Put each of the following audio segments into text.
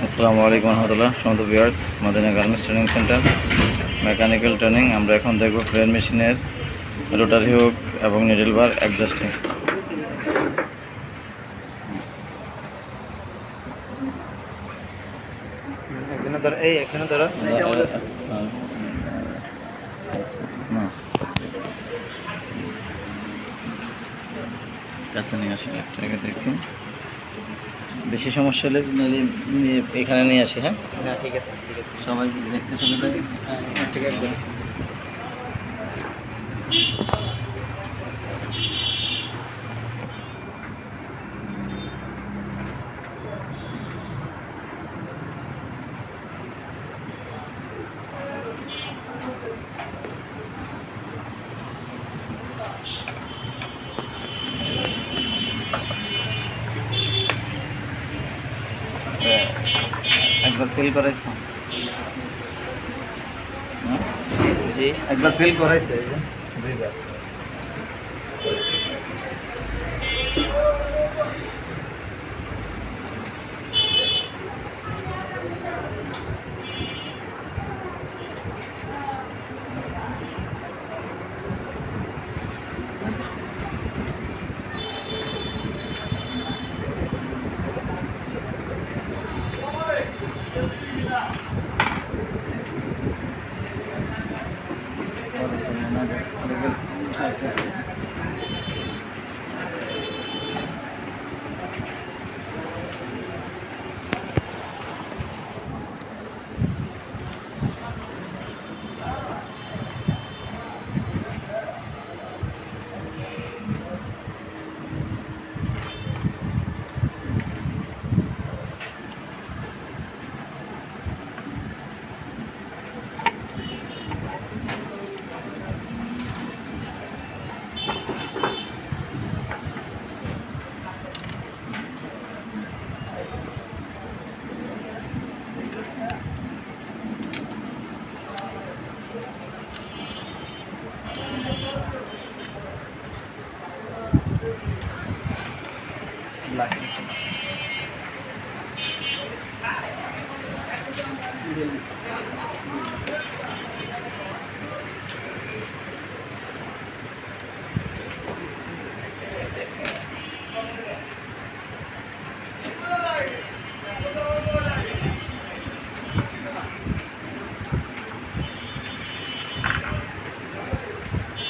আসসালামু আলাইকুম রহমতুল্লাহ। সমস্ত viewers, Madina garments training centre mechanical training. আমরা এখন দেখব প্লেন মেশিনের রোটারি হুক এবং নিডল বার অ্যাডজাস্টিং। একজনের ধরো কাছে নিয়ে আসি, একটাকে দেখি। বেশি সমস্যা হলে এখানে নিয়ে আসি। হ্যাঁ, না, ঠিক আছে ঠিক আছে, সবাই দেখতে সুবিধা। হ্যাঁ ঠিক আছে। একবার ফিল করাইছো? জি, একবার ফিল করাইছো? এই যে দুইবার।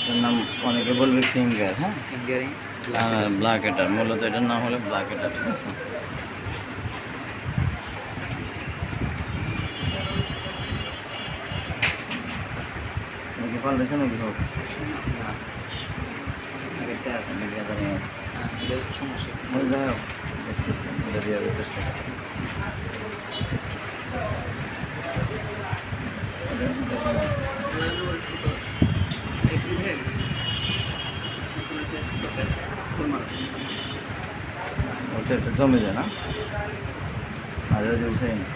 এটার নাম অনেকে বলবে ফিঙ্গার। হ্যাঁ, ফিঙ্গারিং ব্ল্যাক এটার মূলত এটার নাম হলো ব্ল্যাক এটার। ঠিক আছে, নাকি পাল্টেছে নাকি হোক? না, আগেরটা আছে। নাকি এটা নিয়ে আছে? এটা সমস্যা। যাই হোক, দেখতেছি, এটা দিয়ে চেষ্টা করি। ওটা একটু জমে যায় না, আর এটা জমছে না।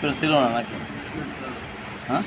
ভিতরে ছিল না নাকি? হ্যাঁ,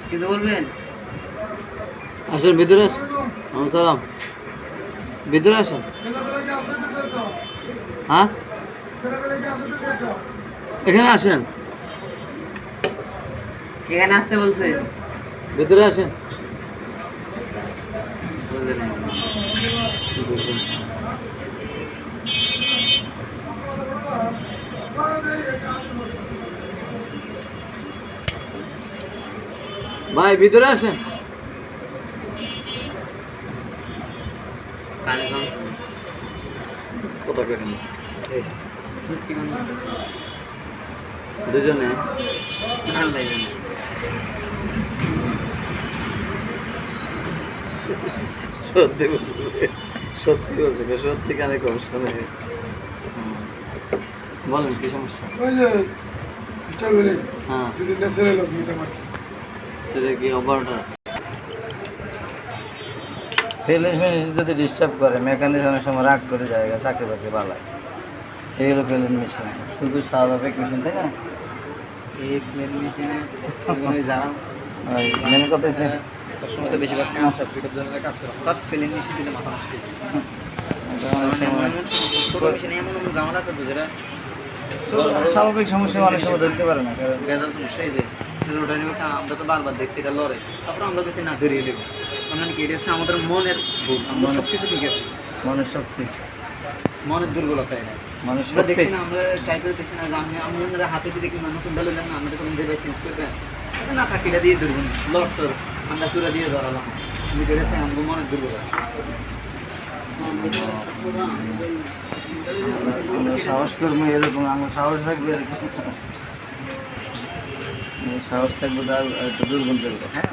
কিছু বলবেন? আসেন ভিতরে আসেন। সালাম, ভিতরে আসেন। হ্যাঁ, এখানে আসেন, এখানে আসতে বলছে। ভিতরে আসেন। ভাই ভিতরে আসেন। কানে কম কথা কেন সত্যি কোন দুজনে? আল্লাহ জানে। সত্যি বলছে, সত্যি বলছে, সত্যি কানে কম শোনে। বলেন কি সমস্যা? ওই যে মিস্টার বলেন হ্যাঁ, যদি ন্যাচারাল লোক নিতে পারছি সেটা কি অপারেটর? ফেলেন্স মেশিন যদি ডিস্টার্ব করে, মেকানিজম অনেক সময় রাগ করে যায়, চাকরি বাকরি বালায়। এইগুলো ফেলেন্স মেশিন, শুধু স্বাভাবিক মেশিন, তাই না? এই প্লেন মেশিনে যারা মেন কথা হচ্ছে সবসময় তো বেশিরভাগ ক্যান্সার ফিটের জন্য কাজ করে, হঠাৎ প্লেন মেশিন দিলে মাথা নষ্ট হয়ে যায়। ছোট মেশিনে এমন এমন ঝামেলা করবে যেটা স্বাভাবিক সমস্যা অনেক সময় ধরতে পারে না, কারণ ভেজাল সমস্যা। এই যে রোটারি ওটা আমরা তো বারবার দেখছি এটা লড়ে, তারপর আমরা কিছু না ধরিয়ে দেবো। মানে কি, এটা হচ্ছে আমাদের মনের ভুল। আমরা সব কিছু ঠিক আছে, মনের শক্তি, মনের দুর্বলতা এটা। মনের আমরা শক্তি। দেখছি না, আমরা ট্রাই করে দেখছি না যে আমি আমরা হাতে দিয়ে দেখি নতুন ভালো লাগে না, আমাদের কোনো জায়গায় চেঞ্জ করবে না, ফাঁকিটা দিয়ে ধরবো না, লড়সর আমরা চূড়া দিয়ে ধরালাম। আমি দেখেছি আমাদের মনের দুর্বলতা। আমরা সাহস করবো এরকম, আমার সাহস থাকবে এরকম, সাহস থাকবে, তার একটু দুর্বল করবে। হ্যাঁ,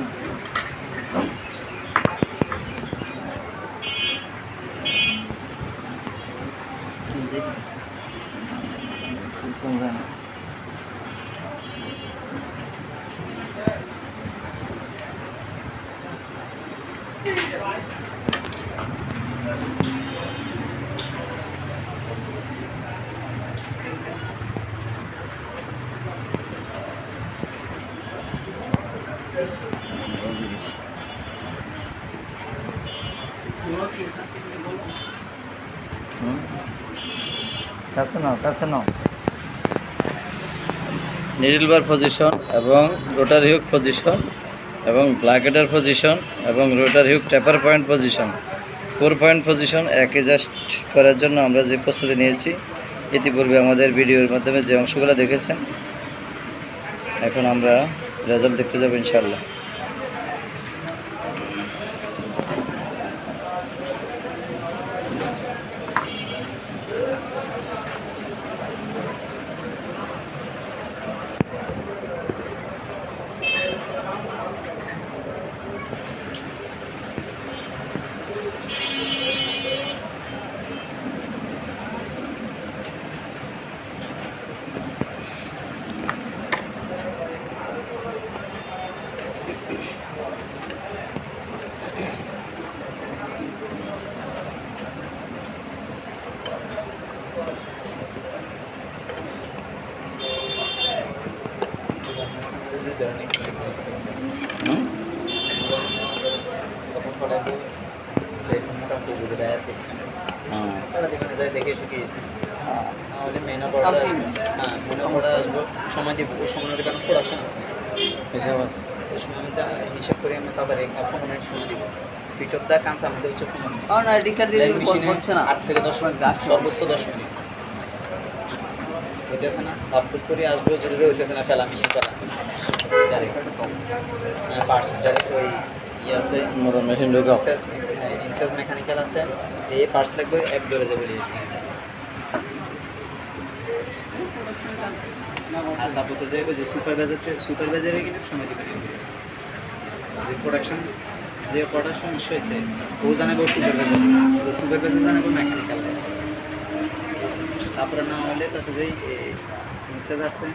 কাছে নাও নিডল বার পজিশন এবং রোটারি হুক পজিশন এবং ব্ল্যাকেটের পজিশন এবং rotary hook taper point position 4 point position adjust করার জন্য আমরা যে প্রস্তুতি নিয়েছি ইতিপূর্বে আমাদের ভিডিওর মাধ্যমে যে অংশগুলো দেখেছেন এখন আমরা রেজাল্ট দেখতে যাব ইনশাআল্লাহ। সময় দিব ওই সময়ের কারণে প্রোডাকশন আছে হিসাব আছে ওই সময় মধ্যে হিসাব করে আমরা তাড়াতাড়ি 15 মিনিট সময় দিব ফিট অফ দ্য কাজ আমাদের হচ্ছে 15 মিনিট কারণ আইডি কার্ড দিয়ে হচ্ছে না 8 থেকে 10 মিনিট সর্বোচ্চ 10 মিনিট হইতেছে না আপলোড করে আসবো যদি হইতেছে না ফেলা মেশিন ফেলা ডাইরেক্ট পার্টস ডাইরেক্ট ওই ইয়ে আছে মেশিন ঢোকাও ইনচার্জ মেকানিক্যাল আছে এই পার্টস লাগবে এক ধরে যাবে আর তারপর তো যে ওই যে সুপারভাইজারে কিন্তু সময় দিবে যে প্রোডাকশন সমস্যা হয়েছে ও জানাবো সুপারভাইজার জানাবো মেকানিক্যাল তারপরে না হলে তাতে যে ইনচার্জ আছে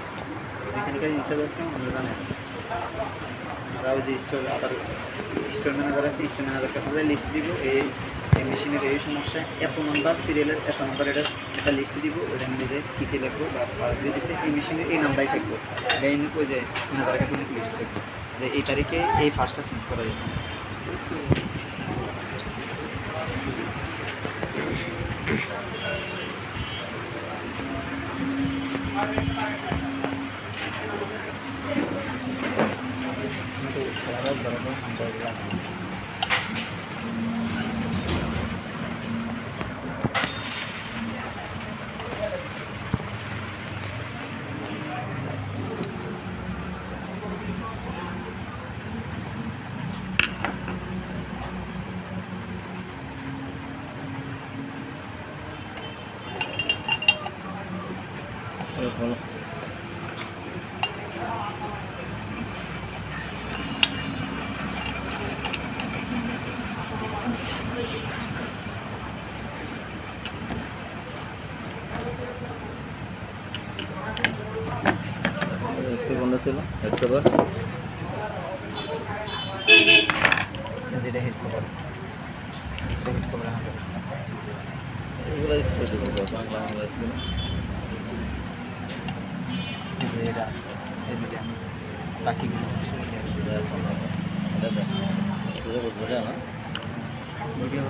মেকানিক্যাল ইনচার্জ আছে আমরা জানাই আমরা ওই যে স্টোর ম্যানেজার আছে স্টোর ম্যানেজার কাছে যে লিস্ট দিব এই মেশিনের এই সমস্যা এত নাম্বার সিরিয়ালের এত নাম্বার এটা একটা লিস্ট দিব ওটা নিজে কী কী লাগবে বাস পাস দিয়ে দিচ্ছে এই মেশিনের এই নাম্বারই থাকবো এই ওই যে ম্যানেজারের কাছে লিস্ট থাকবে যে এই তারিখে এই ফার্স্টটা চেঞ্জ করা হয়েছে কোনটা ছিল হেড কভার যেটা হেড কভার 100% এগুলো স্প্রে দেবো বাংলা ছিল যে এটা এদিকে বাকিগুলো হচ্ছে বোঝা না ভিডিও